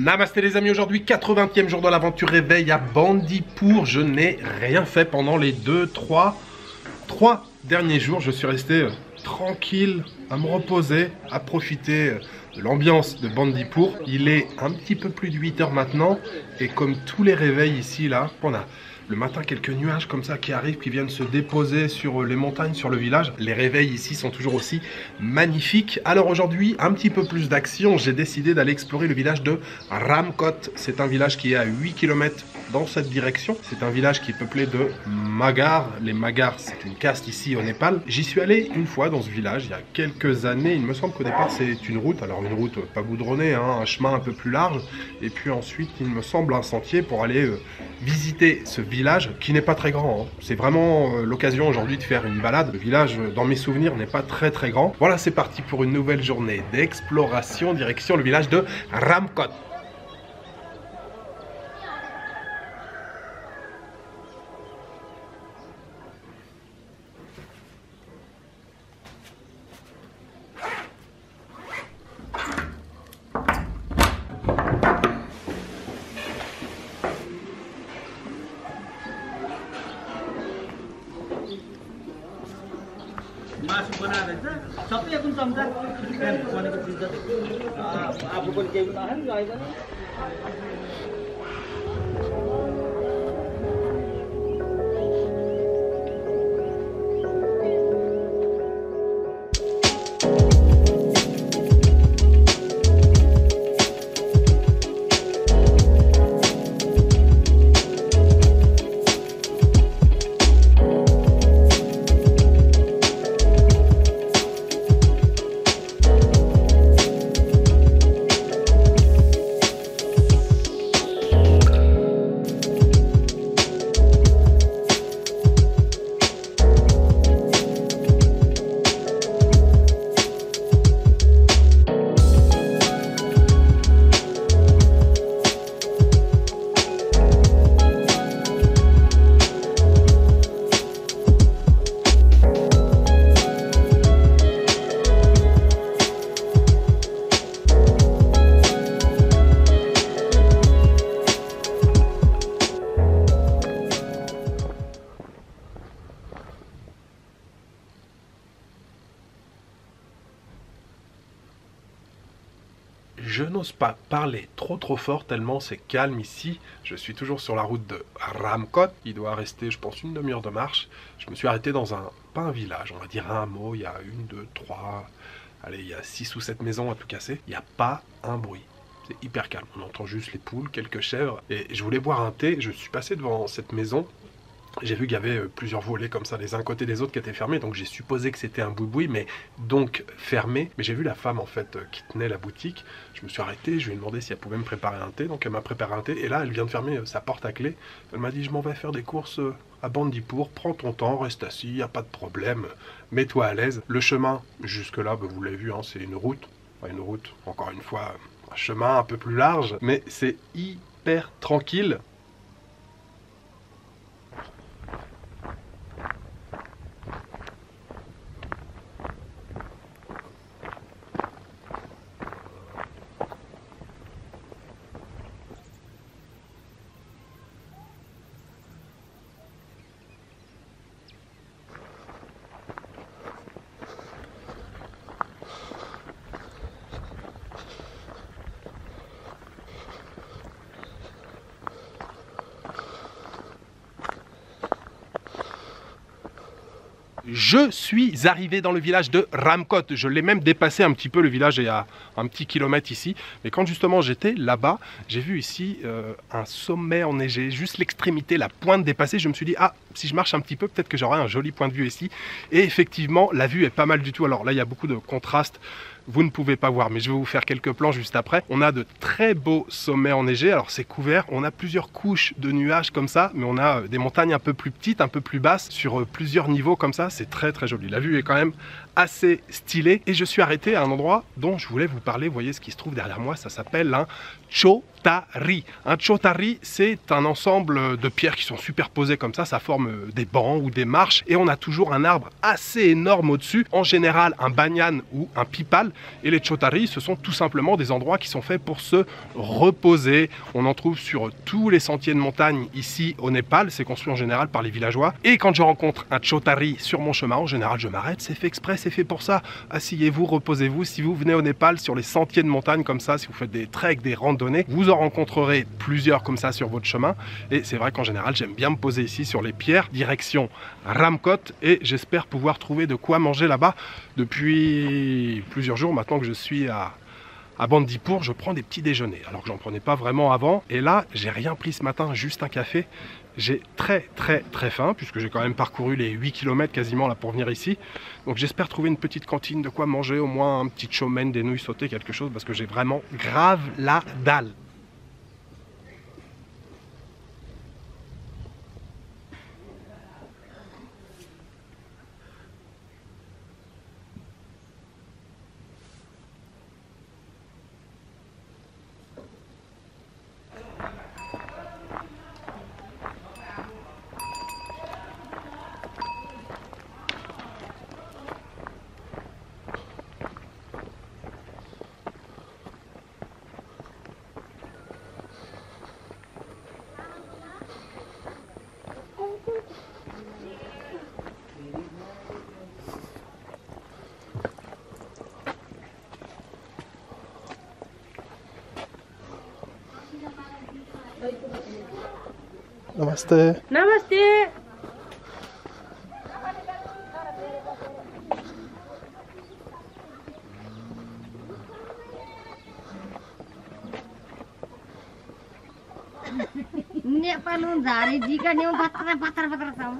Namasté les amis, aujourd'hui 80e jour de l'aventure réveil à Bandipur. Je n'ai rien fait pendant les 3 derniers jours. Je suis resté tranquille, à me reposer, à profiter de l'ambiance de Bandipur. Il est un petit peu plus de 8 h maintenant et comme tous les réveils ici là, on a le matin quelques nuages comme ça qui arrivent, qui viennent se déposer sur les montagnes, sur le village. Les réveils ici sont toujours aussi magnifiques. Alors aujourd'hui, un petit peu plus d'action. J'ai décidé d'aller explorer le village de Ramkot. C'est un village qui est à 8 km dans cette direction. C'est un village qui est peuplé de Magars. Les Magars, c'est une caste ici au Népal. J'y suis allé une fois dans ce village il y a quelques années. Il me semble qu'au départ c'est une route. Alors une route pas goudronnée, hein, un chemin un peu plus large. Et puis ensuite, il me semble un sentier pour aller visiter ce village qui n'est pas très grand. Hein. C'est vraiment l'occasion aujourd'hui de faire une balade. Le village, dans mes souvenirs, n'est pas très grand. Voilà, c'est parti pour une nouvelle journée d'exploration direction le village de Ramkot. मासु बनाएर सबै कुन चम्चा भनेको चिज जति आफू पनि केही नखाने गाई पनि Je n'ose pas parler trop fort tellement c'est calme ici. Je suis toujours sur la route de Ramkot. Il doit rester, je pense, une demi-heure de marche. Je me suis arrêté dans pas un village, on va dire un hameau. Il y a 1, 2, 3, allez, il y a 6 ou 7 maisons à tout casser. Il n'y a pas un bruit. C'est hyper calme. On entend juste les poules, quelques chèvres. Et je voulais boire un thé. Je suis passé devant cette maison. J'ai vu qu'il y avait plusieurs volets comme ça, les uns côté des autres qui étaient fermés, donc j'ai supposé que c'était un boui-boui, mais donc fermé. Mais j'ai vu la femme en fait qui tenait la boutique. Je me suis arrêté, je lui ai demandé si elle pouvait me préparer un thé, donc elle m'a préparé un thé, et là elle vient de fermer sa porte à clé. Elle m'a dit: je m'en vais faire des courses à Bandipur, prends ton temps, reste assis, il n'y a pas de problème, mets-toi à l'aise. Le chemin, jusque-là, bah, vous l'avez vu, hein, c'est une route, encore une fois, un chemin un peu plus large, mais c'est hyper tranquille. Je suis arrivé dans le village de Ramkot. Je l'ai même dépassé un petit peu, le village est à un petit kilomètre ici. Mais quand justement j'étais là-bas, j'ai vu ici un sommet enneigé, juste l'extrémité, la pointe dépassée. Je me suis dit, ah, si je marche un petit peu, peut-être que j'aurai un joli point de vue ici. Et effectivement, la vue est pas mal du tout. Alors là, il y a beaucoup de contrastes. Vous ne pouvez pas voir, mais je vais vous faire quelques plans juste après. On a de très beaux sommets enneigés. Alors c'est couvert, on a plusieurs couches de nuages comme ça, mais on a des montagnes un peu plus petites, un peu plus basses, sur plusieurs niveaux comme ça. C'est très joli. La vue est quand même assez stylée. Et je suis arrêté à un endroit dont je voulais vous parler. Vous voyez ce qui se trouve derrière moi, ça s'appelle un Cho chotari. Un chotari, c'est un ensemble de pierres qui sont superposées comme ça forme des bancs ou des marches et on a toujours un arbre assez énorme au-dessus, en général un banyan ou un pipal. Et les chotari, ce sont tout simplement des endroits qui sont faits pour se reposer. On en trouve sur tous les sentiers de montagne ici au Népal, c'est construit en général par les villageois. Et quand je rencontre un chotari sur mon chemin, en général je m'arrête, c'est fait exprès, c'est fait pour ça. Asseyez-vous, reposez-vous. Si vous venez au Népal sur les sentiers de montagne comme ça, si vous faites des treks, des randonnées, vous en rencontrerez plusieurs comme ça sur votre chemin. Et c'est vrai qu'en général j'aime bien me poser ici sur les pierres, direction Ramkot, et j'espère pouvoir trouver de quoi manger là-bas. Depuis plusieurs jours maintenant que je suis à Bandipur, je prends des petits déjeuners, alors que j'en prenais pas vraiment avant. Et là, j'ai rien pris ce matin, juste un café. J'ai très faim, puisque j'ai quand même parcouru les 8 km quasiment là pour venir ici. Donc j'espère trouver une petite cantine, de quoi manger, au moins un petit chow mein, des nouilles sautées, quelque chose, parce que j'ai vraiment grave la dalle. Namaste. Namaste. Nepal zari jika ni patara sama.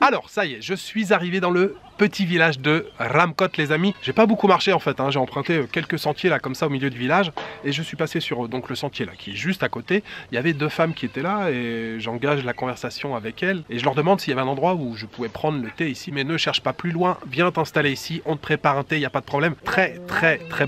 Alors ça y est, je suis arrivé dans le petit village de Ramkot les amis. J'ai pas beaucoup marché en fait, hein. J'ai emprunté quelques sentiers là comme ça au milieu du village et je suis passé sur donc le sentier là qui est juste à côté. Il y avait deux femmes qui étaient là et j'engage la conversation avec elles et je leur demande s'il y avait un endroit où je pouvais prendre le thé ici, mais ne cherche pas plus loin, viens t'installer ici, on te prépare un thé, il n'y a pas de problème. Très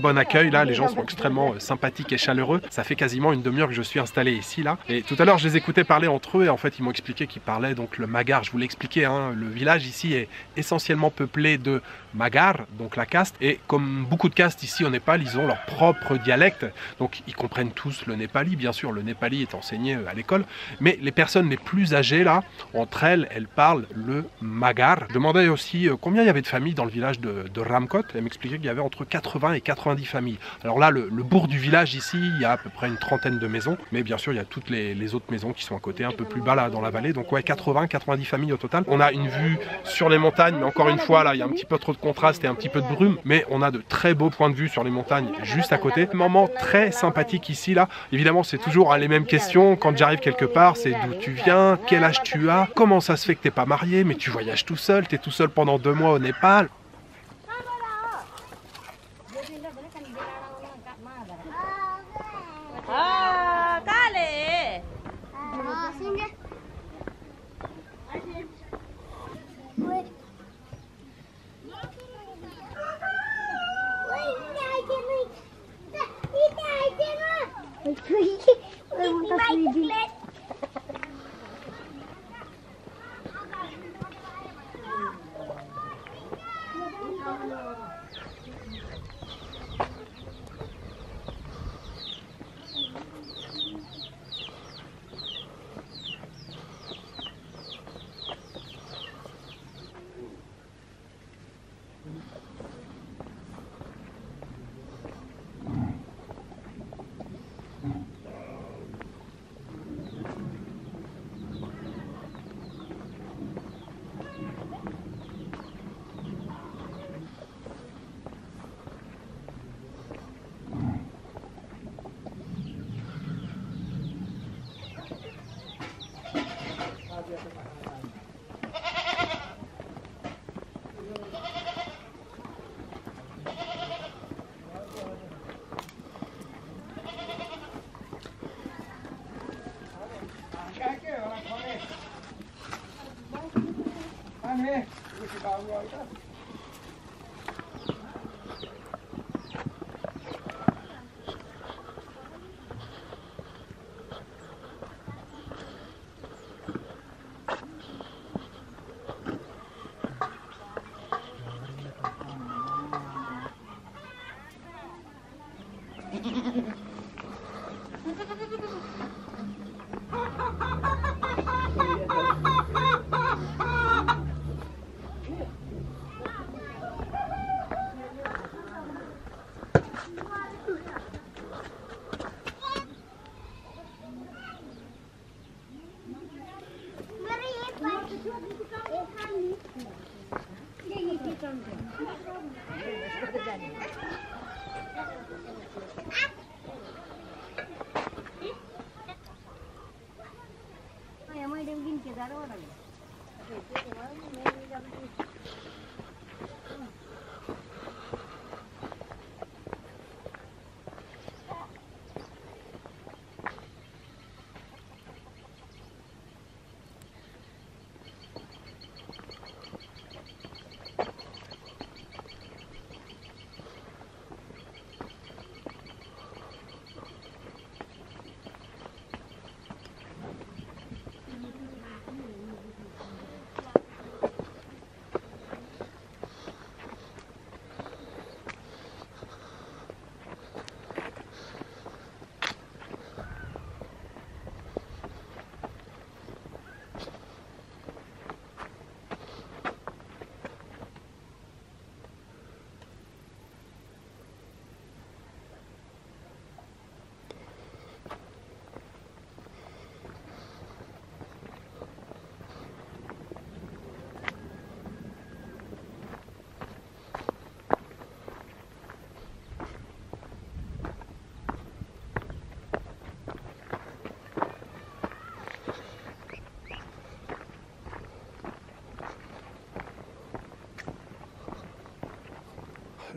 bon accueil là, les gens sont extrêmement sympathiques et chaleureux. Ça fait quasiment une demi-heure que je suis installé ici là et tout à l'heure je les écoutais parler entre eux et en fait ils m'ont expliqué qu'ils parlaient donc le Magar. Je vous l'ai expliqué, hein, le village ici est essentiellement peuplé de Magar, donc la caste, et comme beaucoup de castes ici au Népal, ils ont leur propre dialecte, donc ils comprennent tous le népali, bien sûr, le népali est enseigné à l'école, mais les personnes les plus âgées là, entre elles, elles parlent le Magar. Je demandais aussi combien il y avait de familles dans le village de Ramkot, elle m'expliquait qu'il y avait entre 80 et 90 familles. Alors là, le bourg du village ici, il y a à peu près une trentaine de maisons, mais bien sûr, il y a toutes les autres maisons qui sont à côté, un peu plus bas là dans la vallée, donc ouais, 80-90 familles au total. On a une vue sur les montagnes, mais encore une fois, là, il y a un petit peu trop de contraste et un petit peu de brume, mais on a de très beaux points de vue sur les montagnes juste à côté. Un moment très sympathique ici, là. Évidemment, c'est toujours les mêmes questions. Quand j'arrive quelque part, c'est d'où tu viens, quel âge tu as, comment ça se fait que t'es pas marié, mais tu voyages tout seul, t'es tout seul pendant 2 mois au Népal.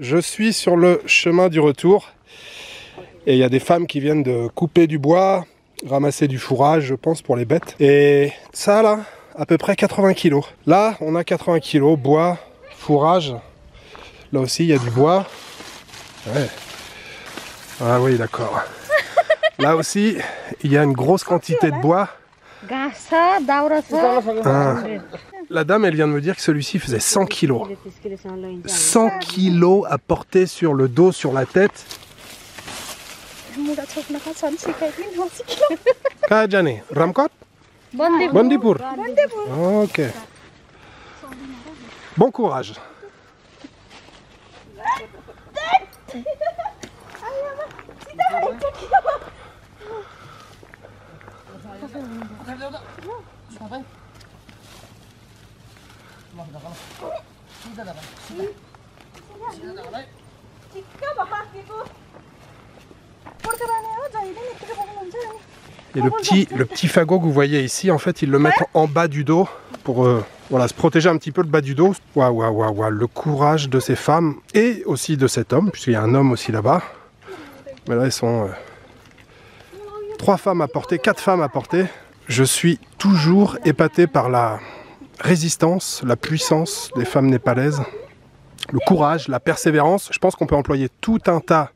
Je suis sur le chemin du retour et il y a des femmes qui viennent de couper du bois, ramasser du fourrage, je pense, pour les bêtes. Et ça là, à peu près 80 kg. Là, on a 80 kg, bois, fourrage. Là aussi, il y a du bois. Ouais. Ah oui, d'accord. Là aussi, il y a une grosse quantité de bois. Ah. La dame, elle vient de me dire que celui-ci faisait 100 kg. 100 kg à porter sur le dos, sur la tête. Kajane, Ramkot? Bandipur. Ok. Bon courage. Et le petit fagot que vous voyez ici, en fait, ils le mettent en bas du dos pour voilà, se protéger un petit peu le bas du dos. Waouh, waouh, waouh, waouh, le courage de ces femmes et aussi de cet homme, puisqu'il y a un homme aussi là-bas. Mais là, ils sont 3 femmes à porter, 4 femmes à porter. Je suis toujours épaté par la résistance, la puissance des femmes népalaises, le courage, la persévérance. Je pense qu'on peut employer tout un tas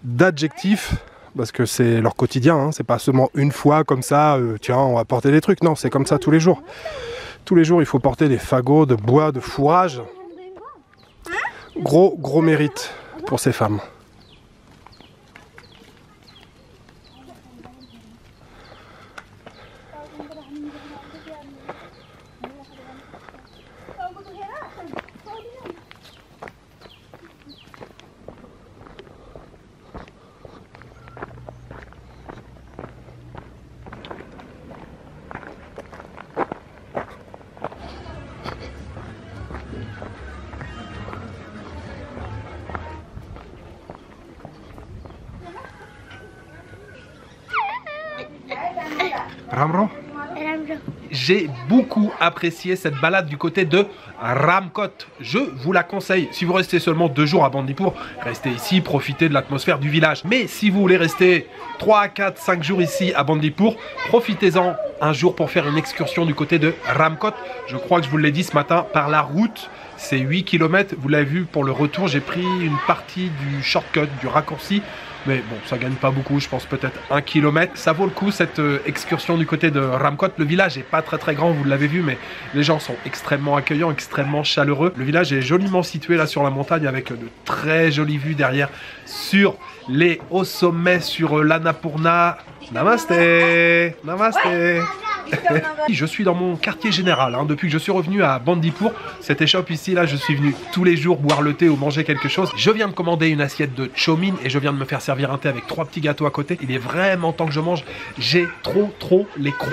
d'adjectifs parce que c'est leur quotidien, hein. C'est pas seulement une fois comme ça, tiens, on va porter des trucs. Non, c'est comme ça tous les jours. Tous les jours, il faut porter des fagots de bois, de fourrage. Gros mérite pour ces femmes. Ramro? J'ai beaucoup apprécié cette balade du côté de Ramkot. Je vous la conseille. Si vous restez seulement 2 jours à Bandipur, restez ici, profitez de l'atmosphère du village. Mais si vous voulez rester 3, 4, 5 jours ici à Bandipur, profitez-en un jour pour faire une excursion du côté de Ramkot. Je crois que je vous l'ai dit ce matin, par la route, c'est 8 km. Vous l'avez vu, pour le retour, j'ai pris une partie du shortcut, du raccourci. Mais bon, ça gagne pas beaucoup, je pense peut-être 1 km. Ça vaut le coup cette excursion du côté de Ramkot. Le village est pas très grand, vous l'avez vu, mais les gens sont extrêmement accueillants, extrêmement chaleureux. Le village est joliment situé là sur la montagne avec de très jolies vues derrière sur les hauts sommets, sur l'Annapurna. Namasté, namasté. Je suis dans mon quartier général, hein. Depuis que je suis revenu à Bandipur, cette échoppe ici, là, je suis venu tous les jours boire le thé ou manger quelque chose. Je viens de commander une assiette de chomin et je viens de me faire servir un thé avec 3 petits gâteaux à côté. Il est vraiment temps que je mange. J'ai trop les crocs.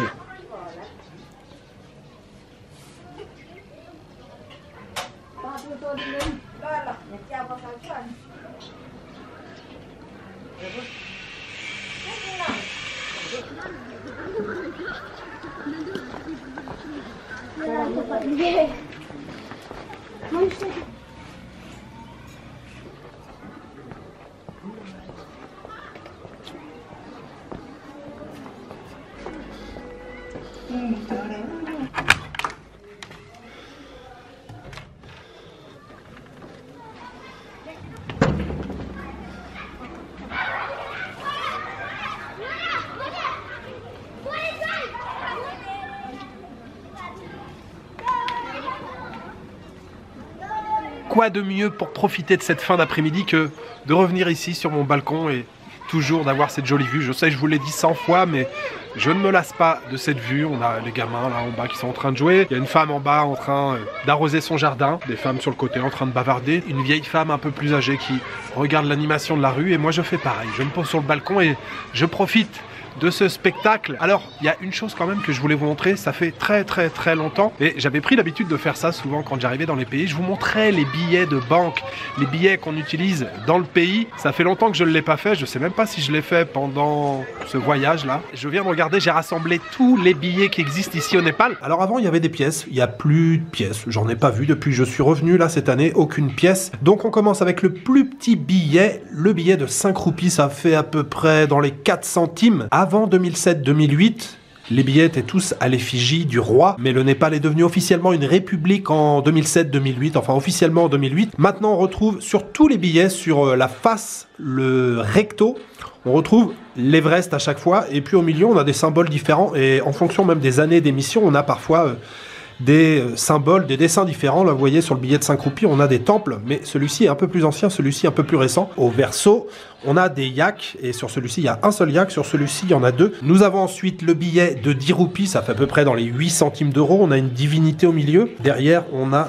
Quoi de mieux pour profiter de cette fin d'après-midi que de revenir ici sur mon balcon et toujours d'avoir cette jolie vue. Je sais, je vous l'ai dit 100 fois, mais je ne me lasse pas de cette vue. On a les gamins là en bas qui sont en train de jouer. Il y a une femme en bas en train d'arroser son jardin. Des femmes sur le côté en train de bavarder. Une vieille femme un peu plus âgée qui regarde l'animation de la rue. Et moi, je fais pareil. Je me pose sur le balcon et je profite de ce spectacle. Alors, il y a une chose quand même que je voulais vous montrer, ça fait très longtemps, et j'avais pris l'habitude de faire ça souvent quand j'arrivais dans les pays, je vous montrais les billets de banque, les billets qu'on utilise dans le pays. Ça fait longtemps que je ne l'ai pas fait, je sais même pas si je l'ai fait pendant ce voyage là. Je viens de regarder, j'ai rassemblé tous les billets qui existent ici au Népal. Alors avant il y avait des pièces, il n'y a plus de pièces, j'en ai pas vu depuis que je suis revenu là cette année, aucune pièce. Donc on commence avec le plus petit billet, le billet de 5 roupies, ça fait à peu près dans les 4 centimes. Avant 2007-2008, les billets étaient tous à l'effigie du roi, mais le Népal est devenu officiellement une république en 2007-2008, enfin officiellement en 2008. Maintenant, on retrouve sur tous les billets, sur la face, le recto, on retrouve l'Everest à chaque fois, et puis au milieu, on a des symboles différents, et en fonction même des années d'émission, on a parfois des symboles, des dessins différents. Là, vous voyez, sur le billet de 5 roupies, on a des temples, mais celui-ci est un peu plus ancien, celui-ci un peu plus récent. Au verso, on a des yaks, et sur celui-ci, il y a un seul yak, sur celui-ci, il y en a 2. Nous avons ensuite le billet de 10 roupies, ça fait à peu près dans les 8 centimes d'euros. On a une divinité au milieu. Derrière, on a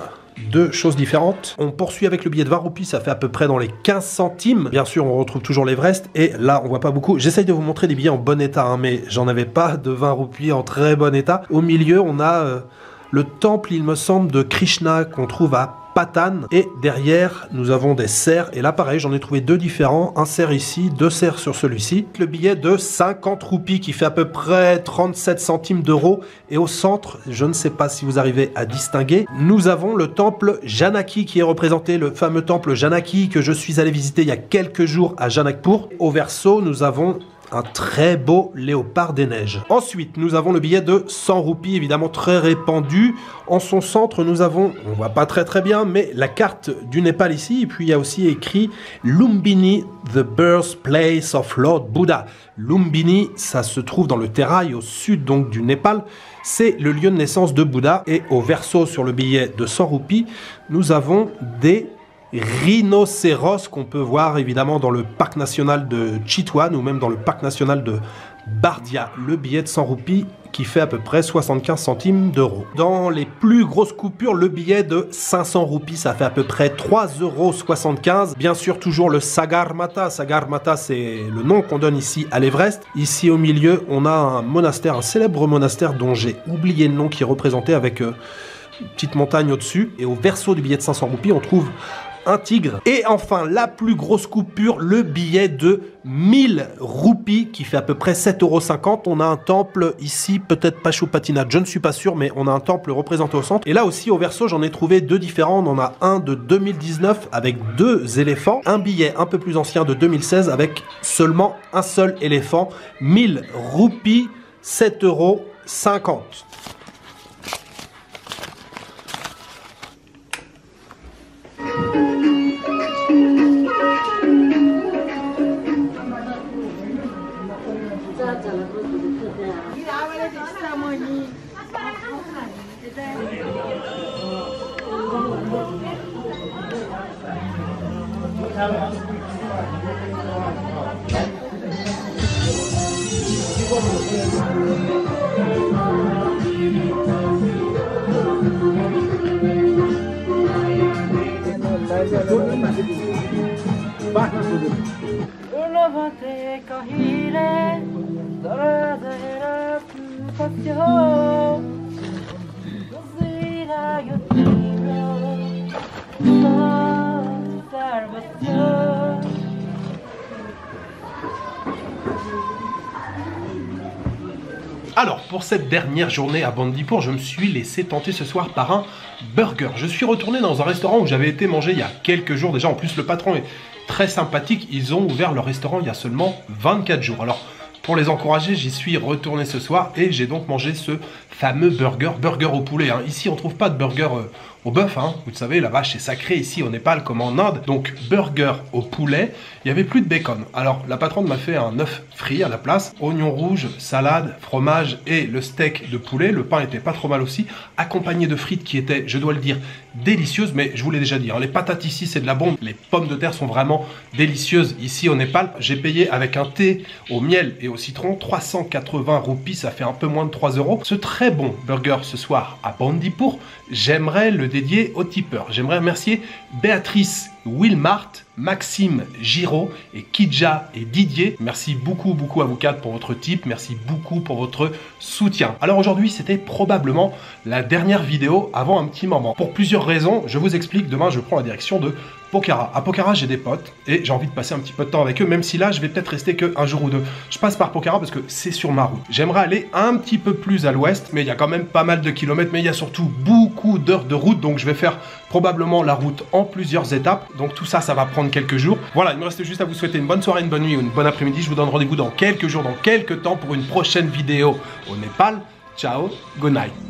2 choses différentes. On poursuit avec le billet de 20 roupies, ça fait à peu près dans les 15 centimes. Bien sûr, on retrouve toujours l'Everest, et là, on voit pas beaucoup. J'essaye de vous montrer des billets en bon état, hein, mais j'en avais pas de 20 roupies en très bon état. Au milieu, on a le temple, il me semble, de Krishna qu'on trouve à Patan. Et derrière, nous avons des cerfs. Et là, pareil, j'en ai trouvé 2 différents. Un cerf ici, 2 cerfs sur celui-ci. Le billet de 50 roupies qui fait à peu près 37 centimes d'euros. Et au centre, je ne sais pas si vous arrivez à distinguer, nous avons le temple Janaki qui est représenté, le fameux temple Janaki que je suis allé visiter il y a quelques jours à Janakpur. Au verso, nous avons un très beau léopard des neiges. Ensuite, nous avons le billet de 100 roupies, évidemment très répandu. En son centre, nous avons, on voit pas très bien, mais la carte du Népal ici. Et puis, il y a aussi écrit Lumbini, the birthplace of Lord Buddha. Lumbini, ça se trouve dans le Terai, au sud donc du Népal. C'est le lieu de naissance de Bouddha. Et au verso, sur le billet de 100 roupies, nous avons des rhinocéros qu'on peut voir évidemment dans le parc national de Chitwan ou même dans le parc national de Bardia. Le billet de 100 roupies qui fait à peu près 75 centimes d'euros. Dans les plus grosses coupures, le billet de 500 roupies, ça fait à peu près 3,75 €. Bien sûr, toujours le Sagarmatha. Sagarmatha, c'est le nom qu'on donne ici à l'Everest. Ici au milieu, on a un monastère, un célèbre monastère dont j'ai oublié le nom, qui est représenté avec une petite montagne au-dessus. Et au verso du billet de 500 roupies, on trouve un tigre. Et enfin, la plus grosse coupure, le billet de 1000 roupies qui fait à peu près 7,50 €. On a un temple ici, peut-être Pashupatinath, je ne suis pas sûr, mais on a un temple représenté au centre. Et là aussi, au verso, j'en ai trouvé 2 différents. On en a un de 2019 avec 2 éléphants. Un billet un peu plus ancien de 2016 avec seulement un seul éléphant. 1000 roupies, 7,50 €. Alors, pour cette dernière journée à Bandipur, je me suis laissé tenter ce soir par un burger. Je suis retourné dans un restaurant où j'avais été manger il y a quelques jours déjà. En plus, le patron est très sympathique. Ils ont ouvert leur restaurant il y a seulement 24 jours. Alors, pour les encourager, j'y suis retourné ce soir et j'ai donc mangé ce fameux burger au poulet. Hein. Ici, on ne trouve pas de burger au bœuf. Hein. Vous le savez, la vache est sacrée ici au Népal comme en Inde. Donc, burger au poulet. Il n'y avait plus de bacon. Alors, la patronne m'a fait un œuf frit à la place. Oignon rouge, salade, fromage et le steak de poulet. Le pain était pas trop mal aussi. Accompagné de frites qui étaient, je dois le dire, délicieuses. Mais je vous l'ai déjà dit, hein, les patates ici, c'est de la bombe. Les pommes de terre sont vraiment délicieuses ici au Népal. J'ai payé avec un thé au miel et au citron 380 roupies. Ça fait un peu moins de 3 €. Ce très bon burger ce soir à Bandipur, j'aimerais le dédier aux tipeurs. J'aimerais remercier Béatrice Wilmart, Maxime Giraud et Kidja et Didier. Merci beaucoup à vous quatre pour votre tip. Merci beaucoup pour votre soutien. Alors aujourd'hui, c'était probablement la dernière vidéo avant un petit moment. Pour plusieurs raisons, je vous explique. Demain, je prends la direction de Pokhara. À Pokhara, j'ai des potes et j'ai envie de passer un petit peu de temps avec eux, même si là, je vais peut-être rester qu'un jour ou deux. Je passe par Pokhara parce que c'est sur ma route. J'aimerais aller un petit peu plus à l'ouest, mais il y a quand même pas mal de kilomètres, mais il y a surtout beaucoup d'heures de route, donc je vais faire probablement la route en plusieurs étapes. Donc tout ça, ça va prendre quelques jours. Voilà, il me reste juste à vous souhaiter une bonne soirée, une bonne nuit ou une bonne après-midi. Je vous donne rendez-vous dans quelques jours, dans quelques temps pour une prochaine vidéo au Népal. Ciao, good night.